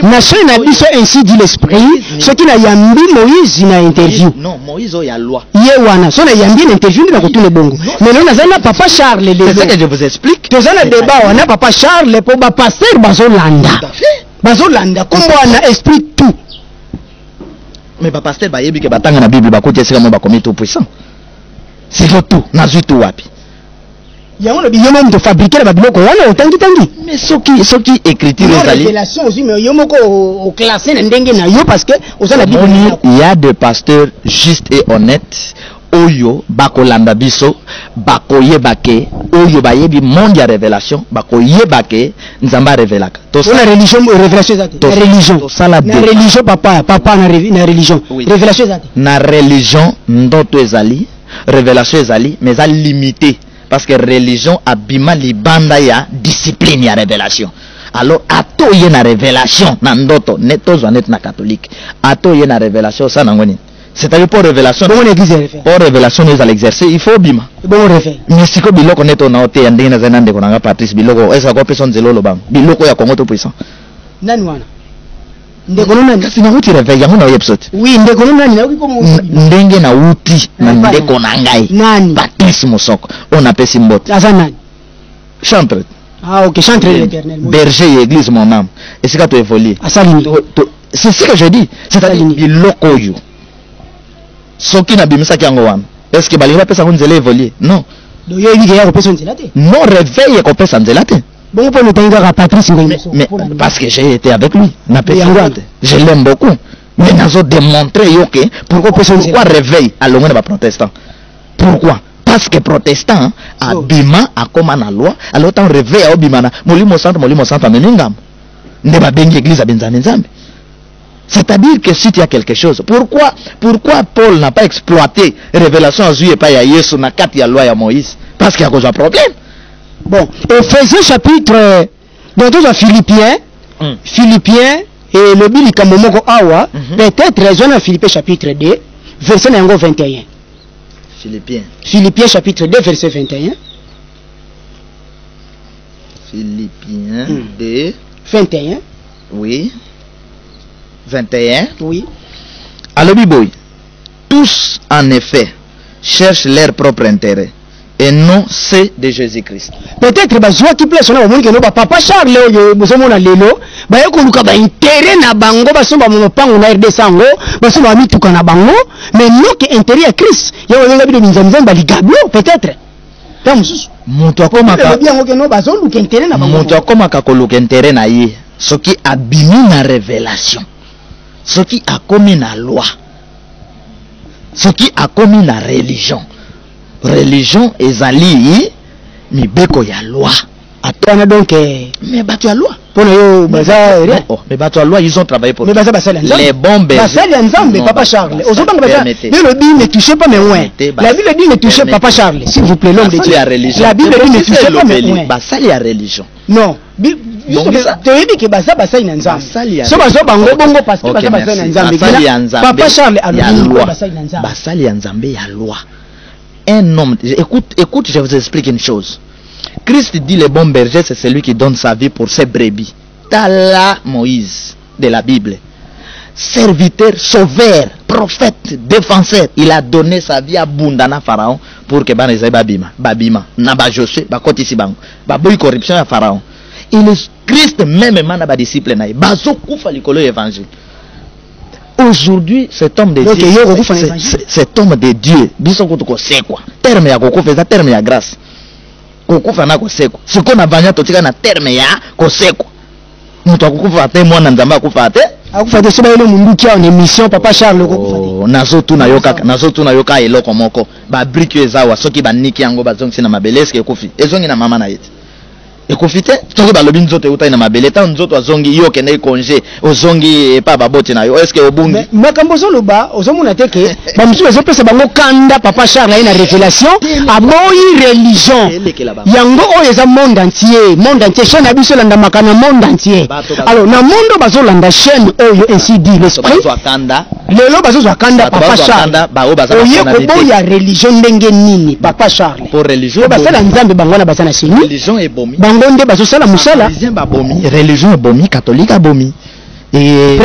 na ceux na biso ainsi dit l'esprit ceux qui na yambi Moïse na interview non Moïse o ya loi ye wana so na yambi na interview na kotuna bongo mais non nazana Papa Charles c'est ça que je vous explique to zana débat wana Papa Charles po ba pasteur bazolanda kombo na esprit tout mais ba pasteur ba yebi ke batanga na Bible ba kotia sika mo ba komi tout puissant c'est tout nazui tout wapi yango le biyo même de fabriquer la biloko wana otangi tangi. Mais ce qui écriture ezali révélation aussi mais yo moko au classer na ndenge na yo parce que oza la Bible. Il y a des pasteurs justes et honnêtes oyo bakolanda biso bakoyebake oyo bayebi monde ya révélation bakoyebake nzamba révélaka to la religion révélation ezate na religion na religion papa na religion révélation ezate na religion ndoto ezali révélation ezali mais ça limité parce que religion abima libanda ya discipline ya révélation. Alors atoye na révélation na ndoto netozwa net na catholique atoye na révélation ça nangoni. C'est-à-dire pour révélation. Pour révélation nous allons exercer, il faut bima. Bon refait. Mais si ko biloko neto na ote ya ndenge na zanande ko nanga Patrice biloko esa ko person zelo lo bang. Biloko ya Congo to puissant. Nani wana? Ndeko nani kasi na uti réveil yango na episode. Oui, ndeko nani na uko mo ndenge na uti na ndeko na ngai. Nani? Patrice Mosoko. On appelle Simbote. Asa nani? Chantre. Ah OK, chantre l'Éternel. Berger et église mon âme. Et c'est quand tu évolues. C'est ce que je dis. C'est-à-dire biloko yo. Soki na bimisa kiango wana. Est-ce que balinga pesa ko nzela évoluer? Non. Do yo yiki ya ko pesa nzela te? Non, réveille ko pesa nzela te. Bon pour le tenga Patrice Ngoyi. Mais parce que j'ai été avec lui, na pesa. Je l'aime beaucoup. Mais nazo démontrer yo que pourquoi réveille alonga na ba protestant. Pourquoi? Parce que protestant abima akoma na loi, alors tant réveille obima na molimo centre ameningam. Ne ba bengi église abenzana nzambe. C'est-à-dire que si tu as quelque chose, pourquoi Paul n'a pas exploité révélation à Jésus et pas à Yesu na kati ya loi ya Moïse? Parce qu'il y a un problème. Bon, Ephésiens chapitre, dans tous les Philippiens, et le bilika momoko awa, peut-être raison en Philippiens chapitre 2, verset 21. Philippiens chapitre 2, verset 21. Philippiens 2, 21. Oui. 21. Oui. Alors, Biboy, tous en effet cherchent leur propre intérêt et non ceux de Jésus-Christ. Peut-être bazwa qui place na omoni que no papa Charles oyo bozomona lelo ba yeko luka ba intérêt na bango basomba mo pango na RD sango basomba mituka na bango mais non que intérêt à Christ. Yo wenga bido binzamzam ba ligablo peut-être. Tamususu. Mutu akoma ka bien ngo que no bazo luka intérêt na bango. Mutu akoma ka ko luka intérêt na ye. Ce qui abimi na révélation. Ce qui a commis la loi, ce qui a commis la religion. Religion ezali mi beko ya loi. Attends donc mais batu ya loi. Pour yo baza mais batu ya loi ils ont travaillé pour. Mais baza basali les bombes. Basali nzambe papa Charles. Aujourd'hui baza. Mais le dit ne touchez pas mes loin. La Bible dit ne touchez pas papa Charles. S'il vous plaît l'homme de Dieu. La Bible dit ne touchez pas mes loin. Basali ya religion. Non. Donc tu dis que baza basali na nzambe. So bazo bango bongo parce que baza basali na nzambe. Papa Charles a loi. Basali ya nzambe ya loi. Un homme, écoute, je vous explique une chose. Christ dit le bon berger, c'est celui qui donne sa vie pour ses brebis. Tala Moïse de la Bible. Serviteur, sauveur, prophète, défenseur. Il a donné sa vie à Bundana Pharaon pour que Banezé Babima, Naba Josué, Bakotisi Bango, Baboui corruption à Pharaon. Et le Christ même n'a disciple naï. Bazo Koufa likolo évangile. Aujourd'hui, cet homme de Dieu, cet homme de Dieu, bisoko c'est quoi? Terme ya koko feza terme ya grâce. Koko fana ko seko. Siko na banya totika na terme ya ko seko. Mutu akufa ate mwana nzamba akufa ate. Akufa te soba ile munduki en émission papa Charles ko kufa te. Nazo na yoka eloko moko. Ba brique ezawa soki ba niki yango bazongisi na mabeleske ekofi. Ezongi na mama na yeti. Ekofite toki balobi nzoto eutai na mabele ta nzoto azongi yo kende congé ozongi pa baboti na yo est-ce que obungi makambo zoloba ozomona te ke ba musu ezopesa bango kanda papa Charles na révélation aboyi religion yango oyo eza monde entier chaîne na biso landa makana monde entier alors na monde bazolanda chaîne oyo ainsi dit l'esprit lelo bazozwa kanda papa Charles oyo koboya religion ndenge nini papa Charles pour religion basala nzambe bango na basana chini religion ebomi bangonde bazosala musala religion babomi, religion ebomi, catholique abomi. Et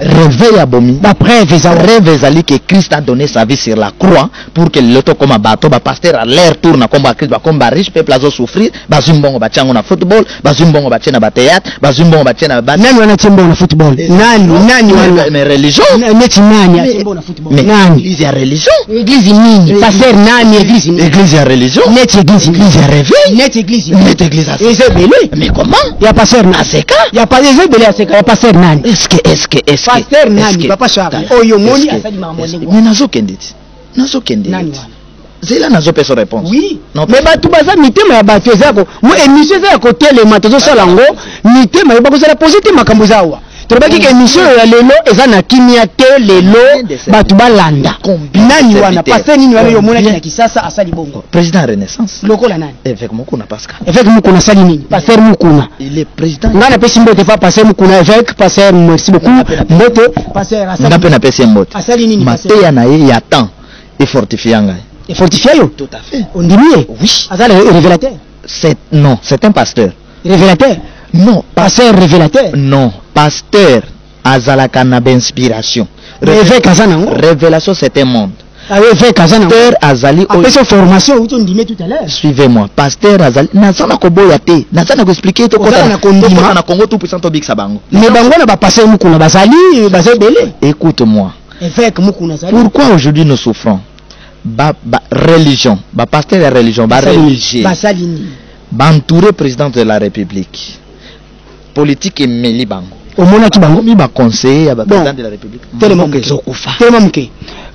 réveil abomi. Rêve ezali que Christ a donné sa vie sur la croix pour que l'auto comme un bateau, ba pasteur à l'air tourne comme Christ, comme riche peuple a souffrir, bazumbongo ba tiango na football, bazumbongo ba tiena ba théâtre, bazumbongo ba tiena ba nani wana tiembo na football. Nani wana mais religion. Neti nani tiembo na football. Nani église ya religion. Église nini? Pasteur nani église nini? Église ya religion. Neti église ya réveil. Neti église. Neti église à Ezebele. Mais comment? Ya pasteur na seka. Ya pas Ezebele à seka, ya pasteur nani? Est-ce que pasteur nani papa Charles oyo moni asali mamonde ni nazo kenditi nani wana zela nazo peso réponse oui non mais batu baza mitema ya batu ezako mo émission za ko telema tozo sala ngo mitema ya bako za poser te makambo zawa tobaki ke émission ya lelo eza na kimia te lelo batu balanda nani wana pasteur nini wana yo mona kina kisasa asali bongo président Renaissance lokola nani évêque Mukuna Pascal évêque Mukuna sali nini pasteur Mukuna il est président ngana pesi mbote fa pasteur Mukuna évêque pasteur merci beaucoup mbote pasteur asali ngape na pesi mbote asali nini pasteur mateya na ye ya temps et fortifianga et fortifié yo tout à fait on dit oui asali révélateur c'est un pasteur révélateur non pasteur révélateur non pasteur azalaka na inspiration évêque azana révélation c'est un monde évêque azana pasteur azali après sa formation on dit tout à l'heure suivez-moi pasteur azali nazana ko boya te nazana ko expliquer to kota na kondima na Congo tout puissant to big sabango mais bango na ba passer mukuna bazali bazebele écoute-moi évêque mukuna zali pourquoi aujourd'hui nous souffrons religion pasteur de religion religieux entouré président de la République politique et meli bango omona ki bango mi ba conseiller ya président de la République tellement que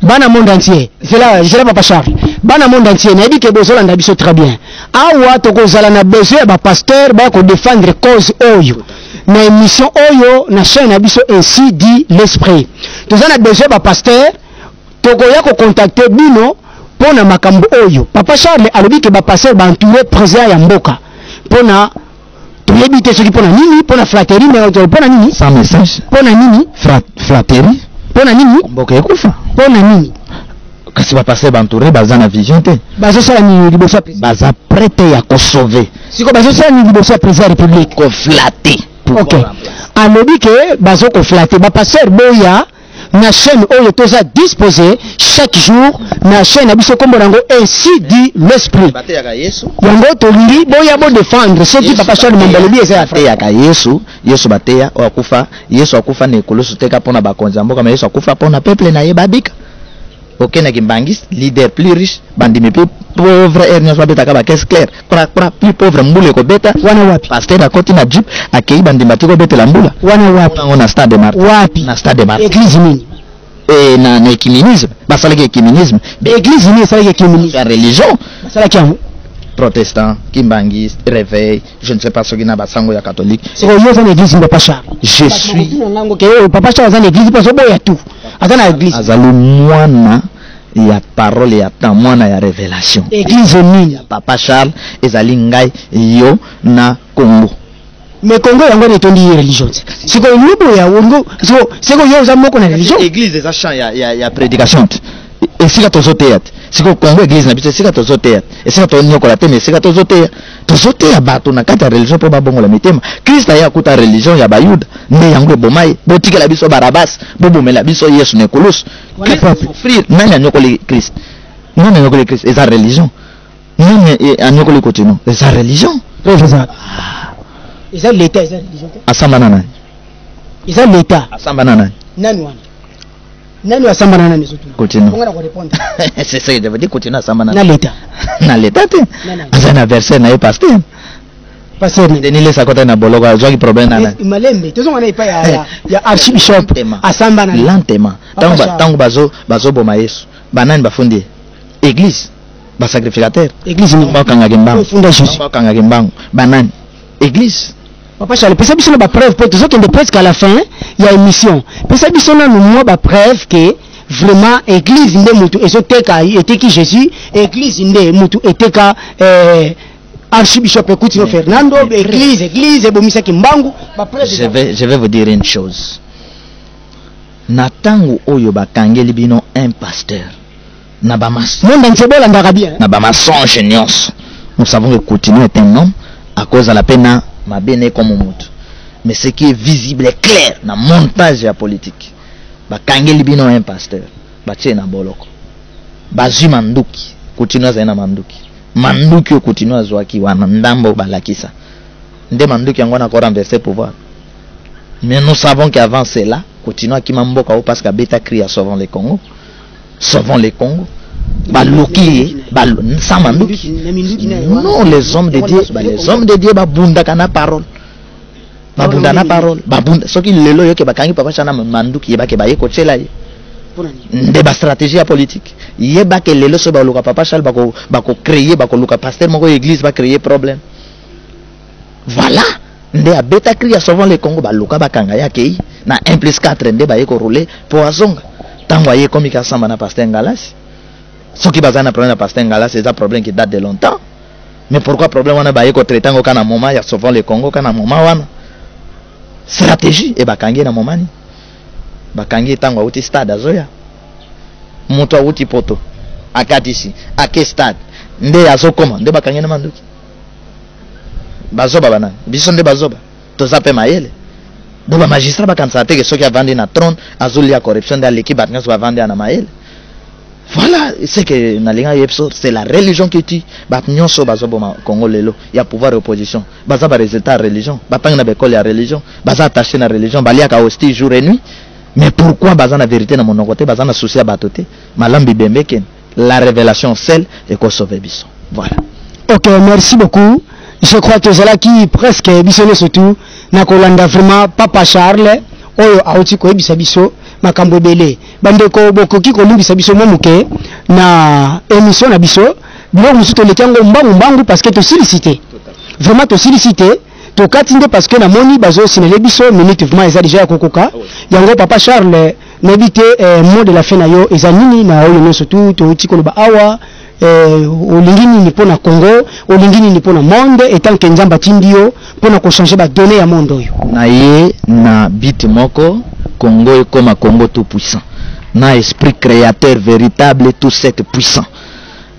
bana monde entier c'est là papa Charles bana monde entier na dit que bozolanda biso très bien awa tokozala na besoin ba pasteur ba ko défendre cause oyo na émission oyo na chaîne na biso ainsi dit l'esprit tozana besoin ba pasteur tokoya ko contacter bino pona makambo oyo papa Charles alobi ke ba passer ba entouré président ya mboka pona toyebite soki pona nini pona flatterie mais pona nini sans message pona nini flatterie pona nini mboka ekufa pona nini kasi ba passer ba entouré baza na vision te bazo sala ni liboso baza prêt ya ko sauver siko bazo sala ni liboso président république ko flatter OK alobi ke bazo ko flatter ba passer boya na chaîne oyo toza disposé chaque jour na chaîne na biso kombo nango ainsi dit l'esprit yango tolingi boya bo défendre ce qui papa Charles Mambalobi eza ya Yesu bateya akufa Yesu akufa na ekoloso teka pona bakonzi mboka mais Yesu akufa pona peuple na ye babika okena kimbangis leader plus riche bandimi plus pauvre ernia so beta ka ba caisse claire pra plus pauvre mbule ko beta wana wapi pasteur akoti na jeep akei bandimi batiko betela mbula wana wapi na stade de Martyrs wapi na stade de Martyrs église nini na écuménisme basalaki écuménisme église nini esalaki écuménisme ya religion basalaki yango protestant kimbangiste réveil je ne sais pas soki na basango ya catholique c'est que yo za église papa Charles je suis nango ke papa Charles za église parce boya tout azana église azali mwana ya parole ya temps mwana ya révélation église nini papa Charles ezali ngai yo na Congo mais Congo yango etondi religion siko lubo ya wongo siko yo za moko na religion église eza champ ya prédication esika tozoteya siko Congo église na biso esika tozoteya esika tonyokola te mais esika tozoteya bato na kati ya religion po babongola mitema Christ aya kuta religion ya bayuda nde yango ebomai botikela biso Barabas bobomela biso Yesu na ekoloso frère nani anyokoli Christ eza religion nani anyokoli kotino eza religion eza l'état eza religion asamba na nani eza l'état asamba na nani nani asamba na nani surtout continue on va répondre c'est ça je veux dire continue asamba na l'état te asa na verset na pasteur Denis les akota na boloko azwaki problème na nani malembe tozo ngana ipa ya archbishop asamba na lentement tango bazo boma Yesu banani bafundi église ba sacrificateur église ni bakanga kimbango funda Jésus bakanga kimbango banani église papa Charles pesa biso ba preuve peut tozo kende presque à la fin ya émission pesa biso na nous ba preuve que vraiment église nde mutu ezoteka eteki Jésus église nde mutu eteka archbishop Coutinho Fernando église ebomisa kimbangu ba preuve je vais vous dire une chose na tango oyo bakangeli bino un pasteur na ba monde entier bolandaka bien na ba mensonge nyonso nous savons que Coutinho est un homme à cause de la peine mabene comme mutu mais ce qui est visible est clair na montage ya politique bakangeli bino un pasteur batie na boloko bazwi manduki continue za na manduki continue zwaki wana ndambo balakisa nde manduki yango na ko renverser pouvoir. Mais nous savons qu'avant cela continue à kimamboka ou parce que beta cria sauvons les Congo baloki sans manduki. Non, les hommes de Dieu babunda kana parole babunda na parole babunda soki lelo yoke bakangi papa chana manduki yeba ke baye ko chela ye nde ba stratégie ya politique yeba ke lelo so ba luka papa chal bako créer bako luka pasteur moko église ba créer problème. Voilà nde a beta cria sauvons les Congo baluka bakanga yake na 1+4 nde baye ko rouler poisonga tango aye komika samba na pasteur Ngalas. Ce qui bazana un problème à pasteur Ngala, c'est un problème qui date de longtemps. Mais pourquoi problème on a baillé contre traitant au Kana moment, il y a souvent les Congo Kana moment wana. Stratégie et bakangi na momani. Bakangi tango outi stade azoya. Moto outi poto. Akatisi, ake stade. Nde azokoma, nde bakangi na manduki. Bazoba bana, biso nde bazoba. Tozape mayele. Donc ba magistrat bakansate que ceux qui a vendu na trône, azuli ya corruption de l'équipe batngas va vendre na mayele. Voilà, c'est que c'est la religion qui tue. Batnyonso bazoboma Congo lelo, il y a pouvoir et opposition. Baza ba résultat religion, batang na bekole ya religion, baza attaché na religion, baliaka hostie jour et nuit. Mais pourquoi baza na vérité na mon côté, baza na souci à batoté, malambi bembeken, la révélation seule et ko sauver biso. Voilà. OK, merci beaucoup. Je crois que c'est là qui presque bisone surtout na kolanda vraiment Papa Charles oyo auti ko ebisa biso makambo ebele bandeko bokoki kolumbisa biso momuke na émission na biso biloko mosusu tolekango mbangu parce que tosilicité vraiment tosilicité tokati nde parce que namoni bazosinele biso minute vraiment eza déjà ya kokoka yango Papa Charles nayebi te mot de la fin na yo eza nini na oyo nyonso tu touti koloba awa olingi nini mpona Congo olingi nini mpona monde etant que nzamba tindi yo mpona kochanger badonné ya monde oyo na ye na biti moko Congo est comme un Congo tout puissant. Na esprit créateur véritable tout cette puissant.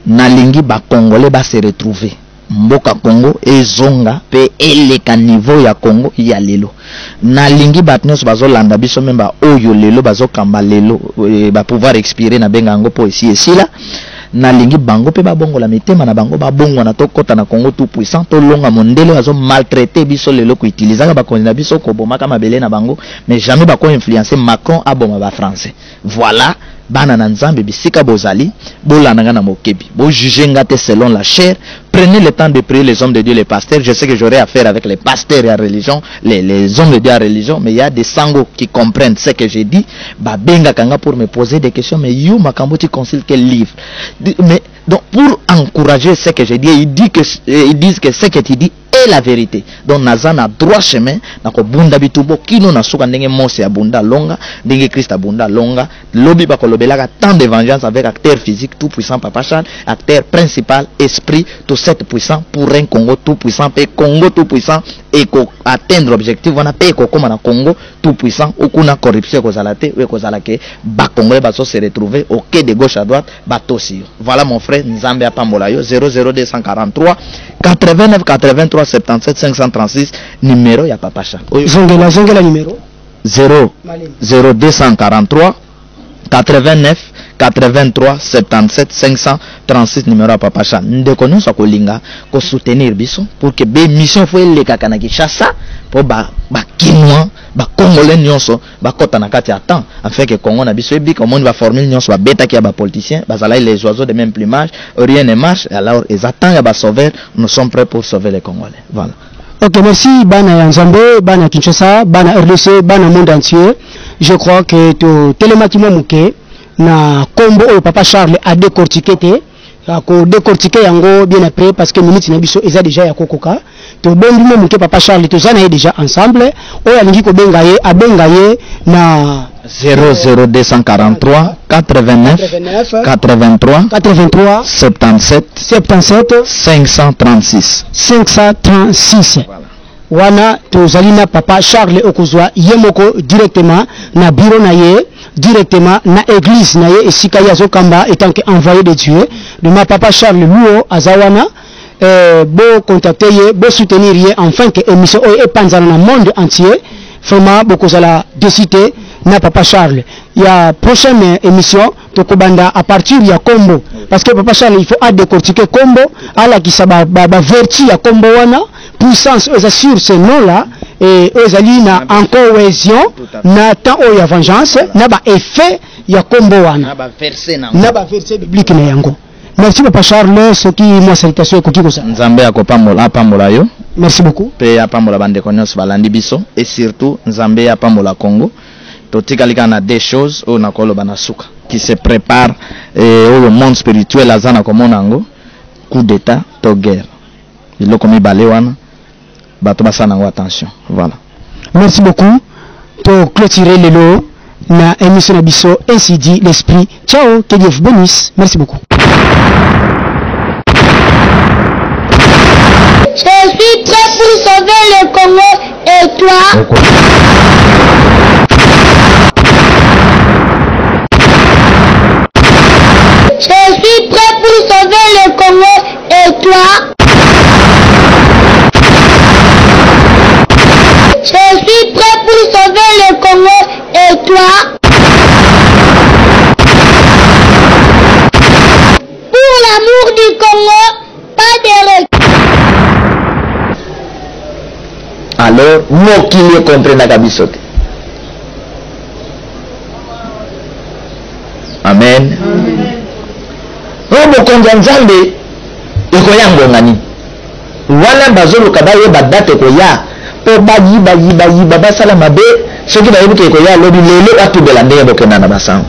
Na lingi ba Congolais ba se retrouver. Mboka Congo ezonga pe eleka niveau ya Congo ya lelo. Na lingi batnyos bazo landa biso memba oyo lelo bazo kamba lelo ba pouvoir expirer na benga ngo po ici et là. Na lingi bango pe ba bongo la mitema na bango ba bongo na tokota na Congo tout puissant to longa mondele bazo maltraiter biso lelo ko utiliser ba konina biso ko bomaka mabele na bango mais jamais ba ko influencer Macron a boma ba français. Voilà bana na nzambe bisika bozali bolananga na mokebi bo juger ngate selon la chair. Prenez le temps de prier les hommes de Dieu, les pasteurs. Je sais que j'aurai affaire avec les pasteurs et la religion, les hommes de Dieu à la religion, mais il y a des sangos qui comprennent ce que j'ai dit. Bah benga kanga pour me poser des questions, mais you makambo tu consultes quel livre? Mais donc pour encourager ce que j'ai dit, ils disent que ce que tu dis est la vérité. Donc naza na droit chemin, na ko bunda bitubo kino na suka ndenge Mose ya bunda longa, ndenge Christ bunda longa, lobi ba ko lobelaka tant de vengeance avec acteur physique tout puissant Papa Charles, acteur principal esprit tout cette puissant pour un Congo tout puissant, et Congo tout puissant et atteindre l'objectif on a payé comme na Congo tout puissant ou kuna corruption kozalate ou kozalake ba Congolais ba se retrouver au quai de gauche à droite batosi. Voilà mon frère Nzambe apambola yo 00243 89 83 77 536 numéro ya Papa Charles. Zongela numéro 0243 89 83 77 536 numéro à Papa Charles. Nous connaissons kolinga ko soutenir biso pour que be mission fo eleka kana Kinshasa pour ba kinwa ba congolais nyonso ba kota na kati temps afin que Congo na biso ebi comme on va former nyonso ba beta ki ba politiciens bazala les oiseaux de même plumage rien ne marche alors ils attendent ya ba sauveur nous sommes prêts pour sauver les Congolais. Voilà. OK, merci bana ya Nzambe, bana Kinshasa, bana RDC, bana monde entier. Je crois que to télématiquement muke na combo au Papa Charles a décortiqué ko décortiquer yango bien après parce que minute na biso eza déjà ya kokoka to bengi mo muke Papa Charles to zana déjà ensemble o alingi ko benga ye abenga ye na 00243 89 83 77 536. Wana tozalina Papa Charles okozwa yemoko directement na bureau na ye directement na église na ye esika ya zokamba étant que envoyé de Dieu de ma Papa Charles Luo azawana beau contacter, beau soutenir, enfin que émission est pas dans le monde entier. Vraiment, beaucoup de la décidé na Papa Charles. Il y a prochaine émission de Kobanda à partir de Combo. Parce que Papa Charles, il faut décortiquer Combo, à la qui s'aba verti à Combo wana, puissance, eux assure ce nom-là, et eux alliés na en cohésion, na temps où il y a vengeance, na ba effet, il y a Combo wana. Na ba verset biblique na yango. Merci Papa Charles, ce qui moi salutation et koki kosa. Nzambe akopamola apamola yo. Merci beaucoup. Pe apamola bande konyos balandi biso et surtout Nzambe apamola Congo. Totikalika na des choses au nakolo banasuka qui se prépare au monde spirituel azana komona ngo coup d'état to guerre. Il komi balewana bato basana ngo attention. Voilà. Merci beaucoup. Pour clôturer le lot na émission Abisso ainsi dit l'esprit. Ciao, que Dieu vous bénisse. Merci beaucoup. Je suis prêt pour sauver le Congo et toi? Je suis prêt pour sauver le Congo et toi? Je suis prêt pour sauver le Congo et toi? Pour l'amour du Congo, pas de recul. Alors, moi qui les comprends na kabisote. Amen. Robo konja nzambe ikoya ngongani. Wana bazolo kabaye badate koya. Po bayi basala mabe. Soki bayebi ke koya lobi lelo atubela ndenge bokena na basango.